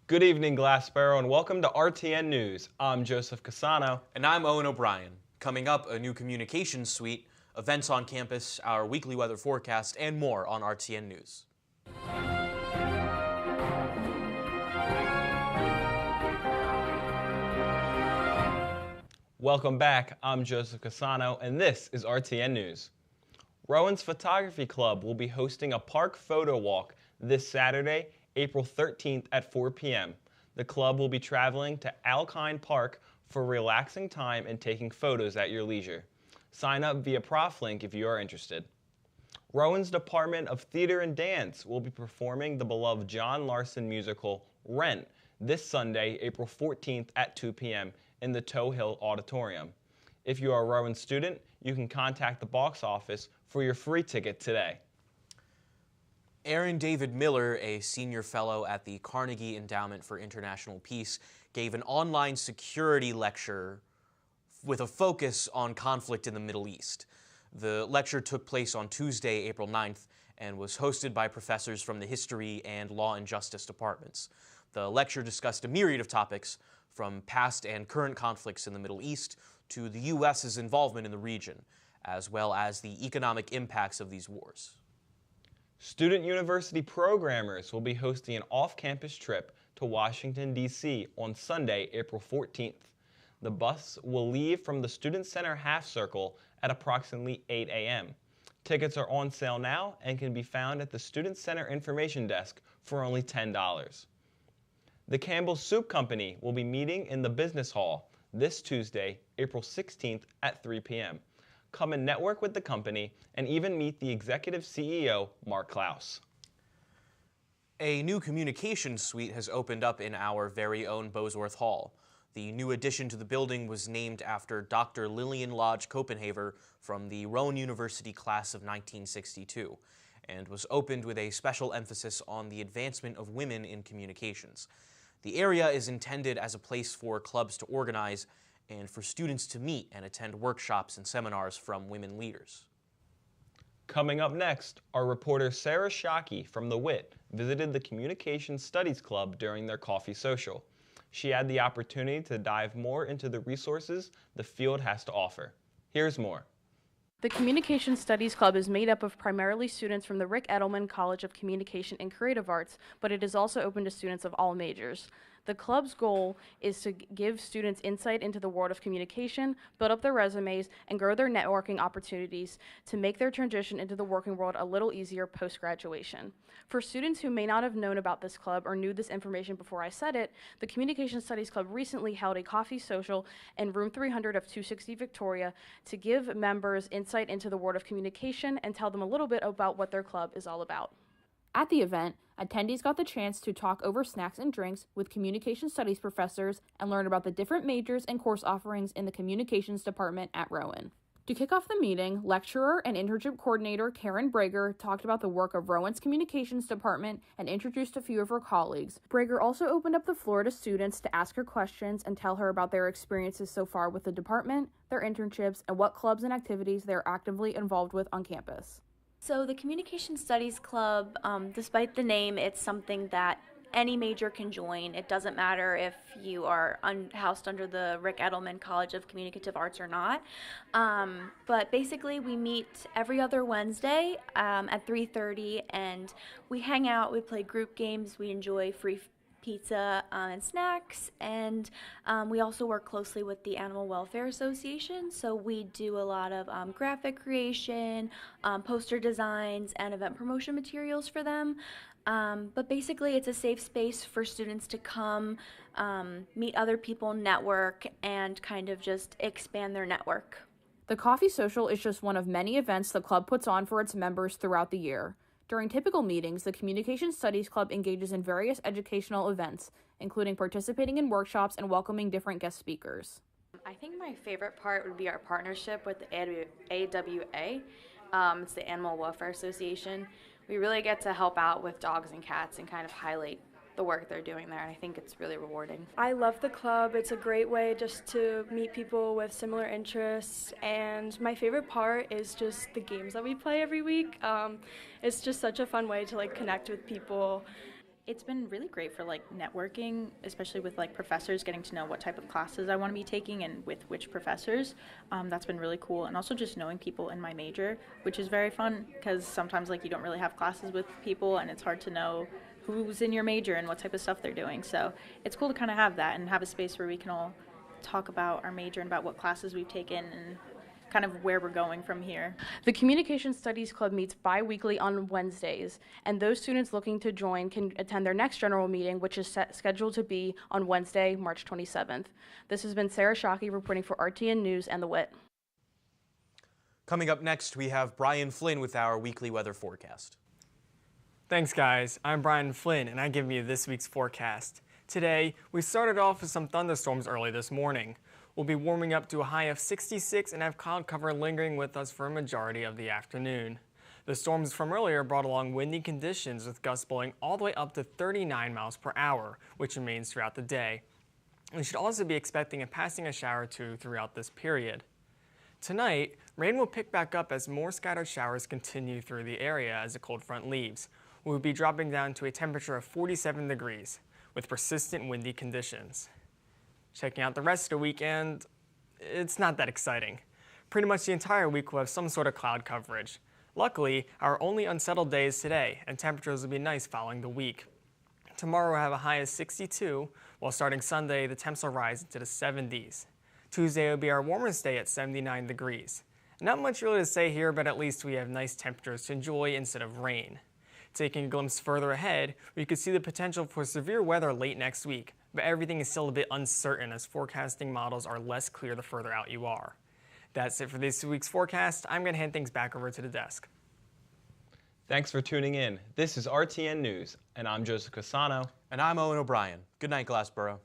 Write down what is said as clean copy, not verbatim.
Good evening, Glassboro, and welcome to RTN News. I'm Joseph Casano. And I'm Owen O'Brien. Coming up, a new communications suite, events on campus, our weekly weather forecast, and more on RTN News. Welcome back. I'm Joseph Casano, and this is RTN News. Rowan's Photography Club will be hosting a park photo walk this Saturday, April 13th at 4 p.m. The club will be traveling to Alkine Park for relaxing time and taking photos at your leisure. Sign up via ProfLink if you are interested. Rowan's Department of Theater and Dance will be performing the beloved John Larson musical Rent this Sunday, April 14th at 2 p.m. in the Toe Hill Auditorium. If you are a Rowan student, you can contact the box office for your free ticket today. Aaron David Miller, a senior fellow at the Carnegie Endowment for International Peace, gave an online security lecture with a focus on conflict in the Middle East. The lecture took place on Tuesday, April 9th, and was hosted by professors from the History and Law and Justice departments. The lecture discussed a myriad of topics, from past and current conflicts in the Middle East to the U.S.'s involvement in the region, as well as the economic impacts of these wars. Student University programmers will be hosting an off-campus trip to Washington, D.C. on Sunday, April 14th. The bus will leave from the Student Center Half Circle at approximately 8 a.m. Tickets are on sale now and can be found at the Student Center Information Desk for only $10. The Campbell's Soup Company will be meeting in the Business Hall this Tuesday, April 16th at 3 p.m. Come and network with the company and even meet the executive CEO, Mark Klaus. A new communications suite has opened up in our very own Bosworth Hall. The new addition to the building was named after Dr. Lillian Lodge Copenhaver from the Rowan University class of 1962 and was opened with a special emphasis on the advancement of women in communications. The area is intended as a place for clubs to organize and for students to meet and attend workshops and seminars from women leaders. Coming up next, our reporter Sarah Shockey from The Wit visited the Communication Studies Club during their coffee social. She had the opportunity to dive more into the resources the field has to offer. Here's more. The Communication Studies Club is made up of primarily students from the Rick Edelman College of Communication and Creative Arts, but it is also open to students of all majors. The club's goal is to give students insight into the world of communication, build up their resumes, and grow their networking opportunities to make their transition into the working world a little easier post-graduation. For students who may not have known about this club or knew this information before I said it, the Communication Studies Club recently held a coffee social in room 300 of 260 Victoria to give members insight into the world of communication and tell them a little bit about what their club is all about. At the event, attendees got the chance to talk over snacks and drinks with communication studies professors and learn about the different majors and course offerings in the communications department at Rowan. To kick off the meeting, lecturer and internship coordinator Karen Brager talked about the work of Rowan's communications department and introduced a few of her colleagues. Brager also opened up the floor to students to ask her questions and tell her about their experiences so far with the department, their internships, and what clubs and activities they are actively involved with on campus. So the Communication Studies Club, despite the name, it's something that any major can join. It doesn't matter if you are housed under the Rick Edelman College of Communicative Arts or not. But basically we meet every other Wednesday at 3:30 and we hang out, we play group games, we enjoy free pizza and snacks, and we also work closely with the Animal Welfare Association, so we do a lot of graphic creation, poster designs, and event promotion materials for them. But basically it's a safe space for students to come, meet other people, network, and kind of just expand their network. The Coffee Social is just one of many events the club puts on for its members throughout the year. During typical meetings, the Communication Studies Club engages in various educational events, including participating in workshops and welcoming different guest speakers. I think my favorite part would be our partnership with the AWA. It's the Animal Welfare Association. We really get to help out with dogs and cats and kind of highlight the work they're doing there, and I think it's really rewarding. I love the club. It's a great way just to meet people with similar interests, and my favorite part is just the games that we play every week. It's just such a fun way to connect with people It's been really great for like networking, especially with like professors, getting to know what type of classes I want to be taking and with which professors. That's been really cool. And also just knowing people in my major, which is very fun because sometimes like you don't really have classes with people and it's hard to know who's in your major and what type of stuff they're doing. So it's cool to kind of have that and have a space where we can all talk about our major and about what classes we've taken and kind of where we're going from here. The Communication Studies Club meets bi-weekly on Wednesdays, and those students looking to join can attend their next general meeting, which is scheduled to be on Wednesday, March 27th. This has been Sarah Shockey reporting for RTN News and The Wit. Coming up next, we have Brian Flynn with our weekly weather forecast. Thanks, guys. I'm Brian Flynn, and I give you this week's forecast. Today, we started off with some thunderstorms early this morning. We'll be warming up to a high of 66 and have cloud cover lingering with us for a majority of the afternoon. The storms from earlier brought along windy conditions with gusts blowing all the way up to 39 miles per hour, which remains throughout the day. We should also be expecting a passing shower or two throughout this period. Tonight, rain will pick back up as more scattered showers continue through the area as the cold front leaves. We will be dropping down to a temperature of 47 degrees with persistent windy conditions. Checking out the rest of the weekend, it's not that exciting. Pretty much the entire week will have some sort of cloud coverage. Luckily, our only unsettled day is today, and temperatures will be nice following the week. Tomorrow we'll have a high of 62, while starting Sunday, the temps will rise into the 70s. Tuesday will be our warmest day at 79 degrees. Not much really to say here, but at least we have nice temperatures to enjoy instead of rain. Taking a glimpse further ahead, we could see the potential for severe weather late next week, but everything is still a bit uncertain as forecasting models are less clear the further out you are. That's it for this week's forecast. I'm going to hand things back over to the desk. Thanks for tuning in. This is RTN News, and I'm Joseph Casano. And I'm Owen O'Brien. Good night, Glassboro.